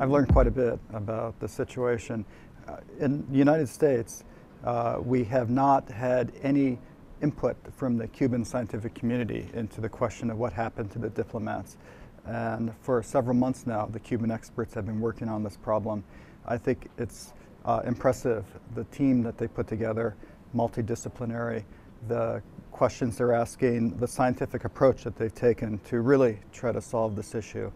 I've learned quite a bit about the situation. In the United States, we have not had any input from the Cuban scientific community into the question of what happened to the diplomats. And for several months now, the Cuban experts have been working on this problem. I think it's impressive, the team that they put together, multidisciplinary, the questions they're asking, the scientific approach that they've taken to really try to solve this issue.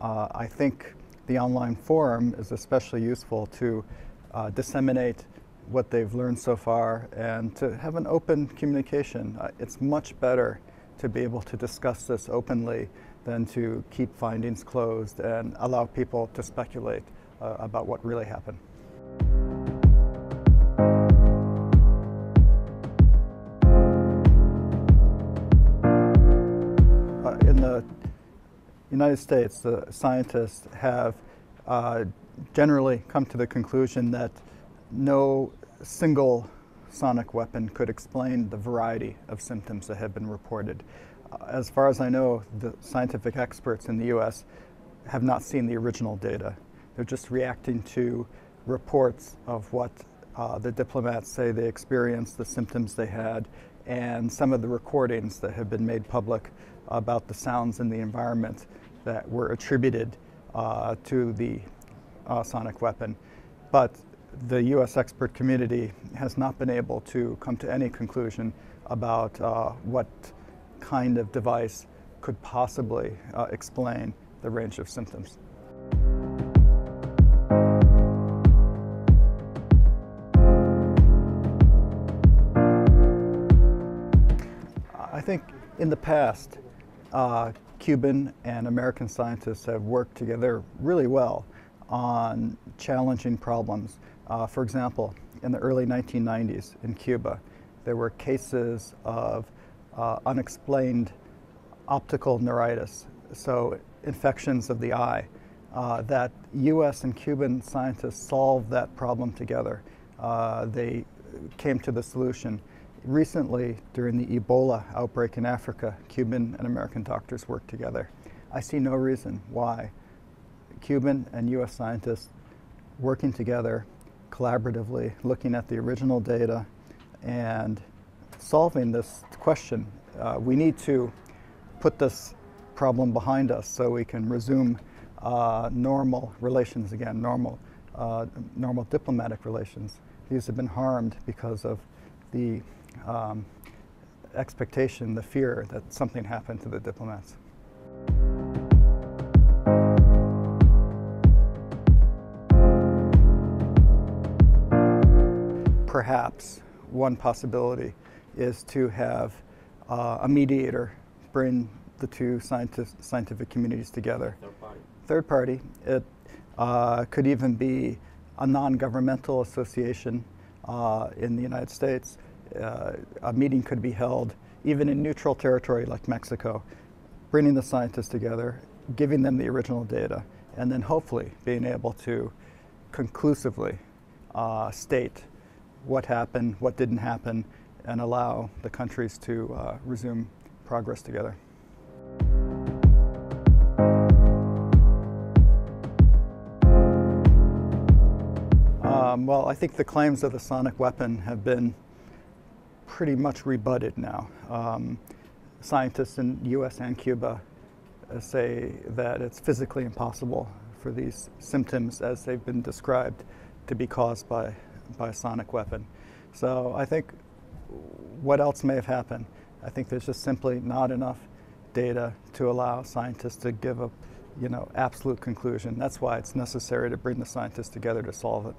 I think the online forum is especially useful to disseminate what they've learned so far and to have an open communication. It's much better to be able to discuss this openly than to keep findings closed and allow people to speculate about what really happened. In the United States, the scientists have generally come to the conclusion that no single sonic weapon could explain the variety of symptoms that have been reported. As far as I know, the scientific experts in the US have not seen the original data. They're just reacting to reports of what the diplomats say they experienced, the symptoms they had, and some of the recordings that have been made public about the sounds in the environment that were attributed to the sonic weapon. But the US expert community has not been able to come to any conclusion about what kind of device could possibly explain the range of symptoms. I think in the past, Cuban and American scientists have worked together really well on challenging problems. For example, in the early 1990s in Cuba, there were cases of unexplained optical neuritis, so infections of the eye, that US and Cuban scientists solved that problem together. They came to the solution. Recently, during the Ebola outbreak in Africa, Cuban and American doctors worked together. I see no reason why Cuban and US scientists working together collaboratively, looking at the original data and solving this question. We need to put this problem behind us so we can resume normal relations again, normal diplomatic relations. These have been harmed because of the expectation, the fear that something happened to the diplomats. Perhaps one possibility is to have a mediator bring the two scientific communities together. Third party. It could even be a non-governmental association in the United States. A meeting could be held even in neutral territory like Mexico, bringing the scientists together, giving them the original data, and then hopefully being able to conclusively state what happened, what didn't happen, and allow the countries to resume progress together. Well, I think the claims of the sonic weapon have been pretty much rebutted now. Scientists in US and Cuba say that it's physically impossible for these symptoms as they've been described to be caused by a sonic weapon. So I think what else may have happened? I think there's just simply not enough data to allow scientists to give a absolute conclusion. That's why it's necessary to bring the scientists together to solve it.